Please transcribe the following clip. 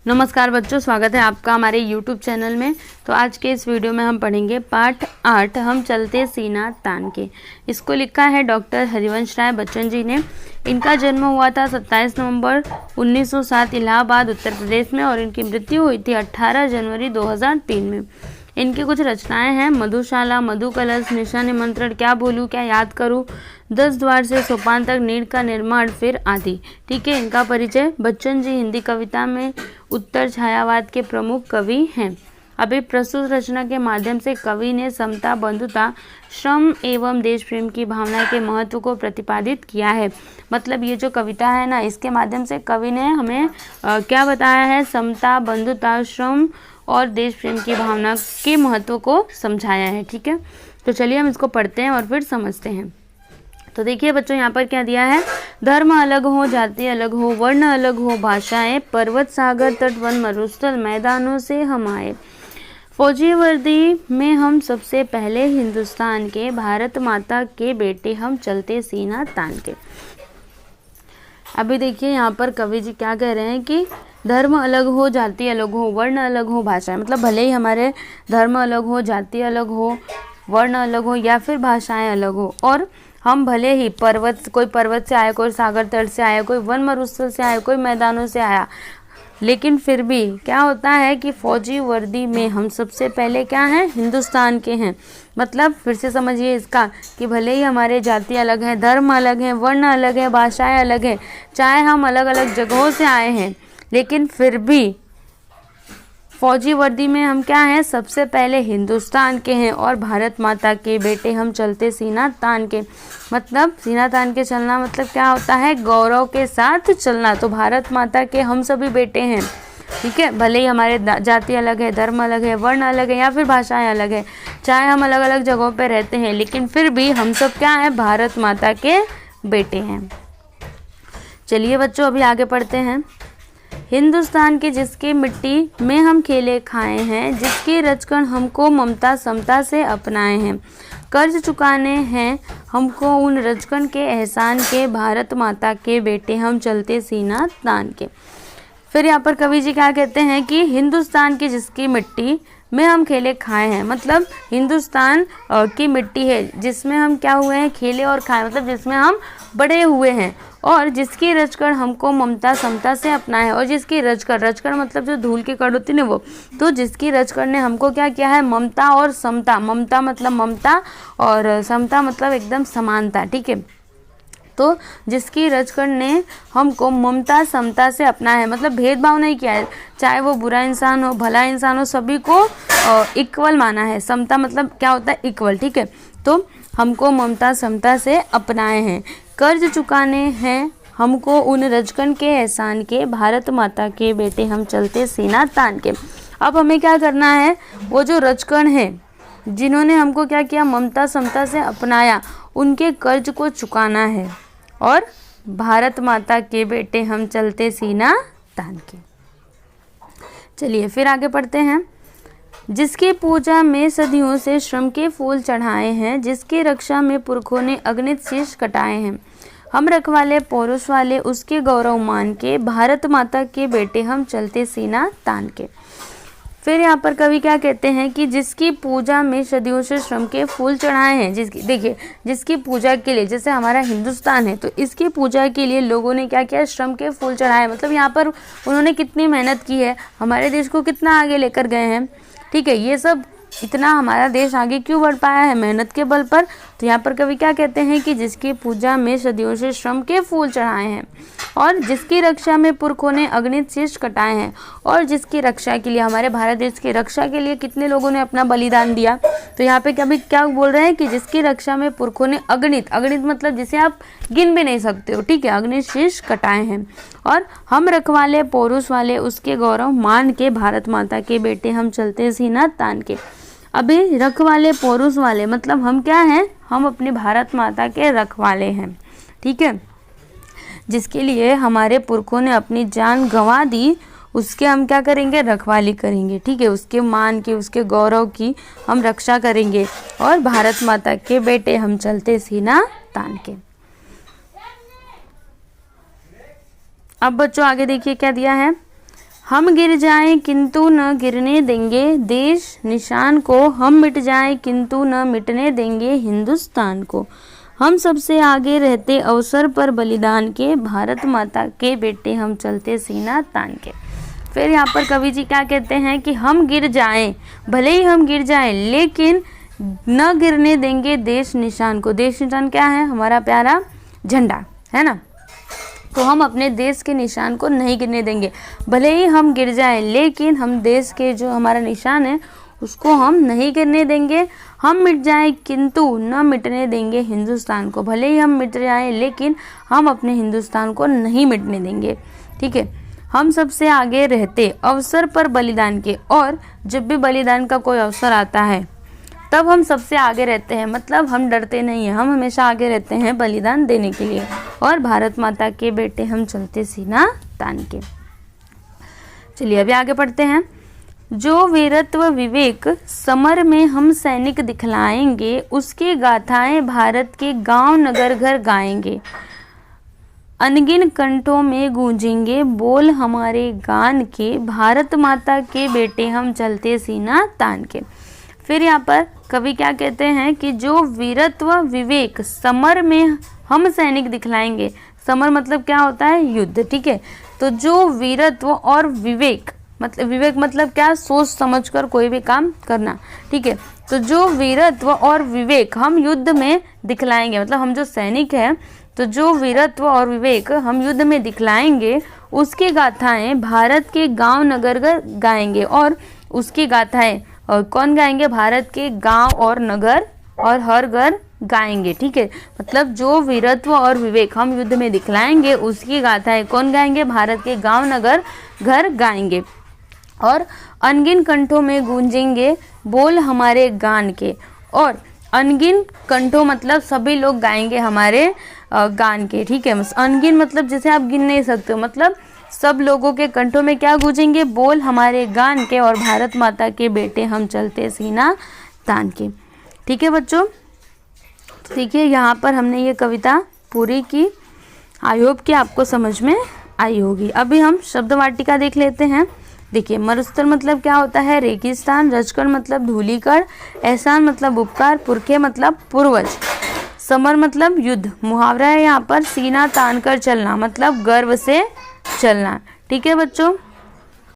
नमस्कार बच्चों, स्वागत है आपका हमारे YouTube चैनल में। तो आज के इस वीडियो में हम पढ़ेंगे पाठ 8 हम चलते सीना तान के। इसको लिखा है डॉक्टर हरिवंश राय बच्चन जी ने। इनका जन्म हुआ था 27 नवंबर 1907 इलाहाबाद उत्तर प्रदेश में और इनकी मृत्यु हुई थी 18 जनवरी 2003 में। इनकी कुछ रचनाएं हैं मधुशाला, मधु कलश, निशा निमंत्रण, क्या बोलूं क्या याद करूं, 10 द्वार से सोपान तक, नीड़ का निर्माण, फिर आदि। ठीक है। इनका परिचय, बच्चन जी हिंदी कविता में उत्तर छायावाद के प्रमुख कवि हैं। अभी प्रस्तुत रचना के माध्यम से कवि ने समता, बंधुता, श्रम एवं देश प्रेम की भावना के महत्व को प्रतिपादित किया है। मतलब ये जो कविता है ना, इसके माध्यम से कवि ने हमें क्या बताया है, समता, बंधुता, श्रम और देश प्रेम की भावना के महत्व को समझाया है। ठीक है। तो चलिए हम इसको पढ़ते हैं और फिर समझते हैं। तो देखिए बच्चों, यहाँ पर क्या दिया है, धर्म अलग हो, जाति अलग हो, वर्ण अलग हो, भाषाएं, पर्वत, सागर, तट, वन, मरुस्थल, मैदानों से हम आए, फौजी वर्दी में हम सबसे पहले हिंदुस्तान के, भारत माता के बेटे हम चलते सीना तान के। अभी देखिए यहाँ पर कवि जी क्या कह रहे हैं कि धर्म अलग हो, जाति अलग हो, वर्ण अलग हो, भाषाएं, मतलब भले ही हमारे धर्म अलग हो, जाति अलग हो, वर्ण अलग हो या फिर भाषाएं अलग हो, और हम भले ही कोई पर्वत से आया, कोई सागर तट से आया, कोई वन मरुस्थल से आया, कोई मैदानों से आया, लेकिन फिर भी क्या होता है कि फौजी वर्दी में हम सबसे पहले क्या हैं, हिंदुस्तान के हैं। मतलब फिर से समझिए इसका कि भले ही हमारे जाति अलग है, धर्म अलग है, वर्ण अलग है, भाषाएं अलग है, चाहे हम अलग अलग जगहों से आए हैं, लेकिन फिर भी फौजी वर्दी में हम क्या हैं, सबसे पहले हिंदुस्तान के हैं और भारत माता के बेटे हम चलते सीना तान के। मतलब सीना तान के चलना मतलब क्या होता है, गौरव के साथ चलना। तो भारत माता के हम सभी बेटे हैं। ठीक है। भले ही हमारे जाति अलग है, धर्म अलग है, वर्ण अलग है या फिर भाषाएं अलग है, चाहे हम अलग अलग जगहों पर रहते हैं, लेकिन फिर भी हम सब क्या हैं, भारत माता के बेटे हैं। चलिए बच्चों अभी आगे पढ़ते हैं। हिंदुस्तान की जिसकी मिट्टी में हम खेले खाए हैं, जिसकी रचकन हमको ममता समता से अपनाए हैं, कर्ज चुकाने हैं हमको उन रचकन के एहसान के, भारत माता के बेटे हम चलते सीना तान के। फिर यहाँ पर कवि जी क्या कहते हैं कि हिंदुस्तान की जिसकी मिट्टी में हम खेले खाए हैं, मतलब हिंदुस्तान की मिट्टी है जिसमें हम क्या हुए हैं, खेले और खाए, मतलब जिसमें हम बड़े हुए हैं, और जिसकी रचकर हमको ममता समता से अपना है, और जिसकी रचकर मतलब जो धूल की कड़ होती है ना वो, तो जिसकी रचकर ने हमको क्या किया है, ममता और समता, ममता मतलब ममता और समता मतलब एकदम समानता। ठीक है। तो जिसकी रचकर ने हमको ममता समता से अपना है, मतलब भेदभाव नहीं किया है, चाहे वो बुरा इंसान हो, भला इंसान हो, सभी को इक्वल माना है। समता मतलब क्या होता है, इक्वल। ठीक है। तो हमको ममता समता से अपनाए हैं, कर्ज चुकाने हैं हमको उन रचकन के एहसान के, भारत माता के बेटे हम चलते सीना तान के। अब हमें क्या करना है, वो जो रचकन है जिन्होंने हमको क्या किया, ममता समता से अपनाया, उनके कर्ज को चुकाना है, और भारत माता के बेटे हम चलते सीना तान के। चलिए फिर आगे पढ़ते हैं। जिसकी पूजा में सदियों से श्रम के फूल चढ़ाए हैं, जिसकी रक्षा में पुरखों ने अगणित शीश कटाए हैं, हम रखवाले पौरुष वाले उसके गौरव मान के, भारत माता के बेटे हम चलते सीना तान के। फिर यहाँ पर कवि क्या कहते हैं कि जिसकी पूजा में सदियों से श्रम के फूल चढ़ाए हैं, जिसकी पूजा के लिए, जैसे हमारा हिंदुस्तान है तो इसकी पूजा के लिए लोगों ने क्या किया, श्रम के फूल चढ़ाए, मतलब यहाँ पर उन्होंने कितनी मेहनत की है, हमारे देश को कितना आगे लेकर गए हैं। ठीक है। ये सब इतना हमारा देश आगे क्यों बढ़ पाया है, मेहनत के बल पर। तो यहाँ पर कवि क्या कहते हैं कि जिसकी पूजा में सदियों से श्रम के फूल चढ़ाए हैं, और जिसकी रक्षा में पुरखों ने अगणित शीश कटाए हैं, और जिसकी रक्षा के लिए, हमारे भारत देश की रक्षा के लिए कितने लोगों ने अपना बलिदान दिया। तो यहाँ पे कभी क्या बोल रहे हैं कि जिसकी रक्षा में पुरखों ने अगणित मतलब जिसे आप गिन भी नहीं सकते हो। ठीक है। अगणित शीश कटाए हैं, और हम रखवाले पौरुष वाले उसके गौरव मान के, भारत माता के बेटे हम चलते सीना तान के। अभी रखवाले पौरुष वाले मतलब हम क्या हैं, हम अपनी भारत माता के रखवाले हैं। ठीक है। जिसके लिए हमारे पुरखों ने अपनी जान गंवा दी, उसके हम क्या करेंगे, रखवाली करेंगे। ठीक है। उसके मान की, उसके गौरव की हम रक्षा करेंगे, और भारत माता के बेटे हम चलते सीना तान के। अब बच्चों आगे देखिए क्या दिया है, हम गिर जाएं किंतु न गिरने देंगे देश निशान को, हम मिट जाएं किंतु न मिटने देंगे हिंदुस्तान को। हम सबसे आगे रहते अवसर पर बलिदान के, भारत माता के बेटे हम चलते सीना तान के। फिर यहाँ पर कवि जी क्या कहते हैं कि हम गिर जाएं, भले ही हम गिर जाएं लेकिन न गिरने देंगे देश निशान को। देश निशान क्या है? हमारा प्यारा झंडा है ना। तो हम अपने देश के निशान को नहीं गिरने देंगे, भले ही हम गिर जाएं लेकिन हम देश के जो हमारा निशान है उसको हम नहीं गिरने देंगे। हम मिट जाएं किंतु न मिटने देंगे हिंदुस्तान को, भले ही हम मिट जाएं लेकिन हम अपने हिंदुस्तान को नहीं मिटने देंगे। ठीक है। हम सबसे आगे रहते अवसर पर बलिदान के, और जब भी बलिदान का कोई अवसर आता है तब हम सबसे आगे रहते हैं, मतलब हम डरते नहीं हैं, हम हमेशा आगे रहते हैं बलिदान देने के लिए। और भारत माता के बेटे हम चलते सीना तान के। चलिए अभी आगे पढ़ते हैं। जो वीरत्व विवेक समर में हम सैनिक दिखलाएंगे, उसके गाथाएं भारत के गांव नगर घर गाएंगे। अनगिन कंठों में गूंजेंगे बोल हमारे गान के, भारत माता के बेटे हम चलते सीना तान के। फिर यहाँ पर कवि क्या कहते हैं कि जो वीरत्व विवेक समर में हम सैनिक दिखलाएंगे। समर मतलब क्या होता है? युद्ध। ठीक है। तो जो वीरत्व और विवेक मतलब क्या? सोच समझकर कोई भी काम करना। ठीक है। तो जो वीरत्व और विवेक हम युद्ध में दिखलाएंगे, मतलब हम जो सैनिक हैं, तो जो वीरत्व और विवेक हम युद्ध में दिखलाएंगे उसकी गाथाएं भारत के गांव नगर गाएंगे। और उसकी गाथाएं और कौन गाएंगे? भारत के गांव और नगर और हर घर गाएंगे। ठीक है। मतलब जो वीरत्व और विवेक हम युद्ध में दिखलाएंगे उसकी गाथाएं कौन गाएंगे? भारत के गांव नगर घर गाएंगे। और अनगिन कंठों में गूंजेंगे बोल हमारे गान के। और अनगिन कंठों मतलब सभी लोग गाएंगे हमारे गान के। ठीक है। अनगिन मतलब जैसे आप गिन नहीं सकते हो, मतलब सब लोगों के कंठों में क्या गूंजेंगे? बोल हमारे गान के और भारत माता के बेटे हम चलते सीना तान के। ठीक है बच्चों। देखिए यहाँ पर हमने ये कविता पूरी की। आई होप कि आपको समझ में आई होगी। अभी हम शब्द वाटिका देख लेते हैं। देखिए मरुस्थल मतलब क्या होता है? रेगिस्तान। रजकण मतलब धूलिकण। एहसान मतलब उपकार। पुरखे मतलब पूर्वज। समर मतलब युद्ध। मुहावरा है यहाँ पर सीना तान कर चलना, मतलब गर्व से चलना। ठीक है बच्चों।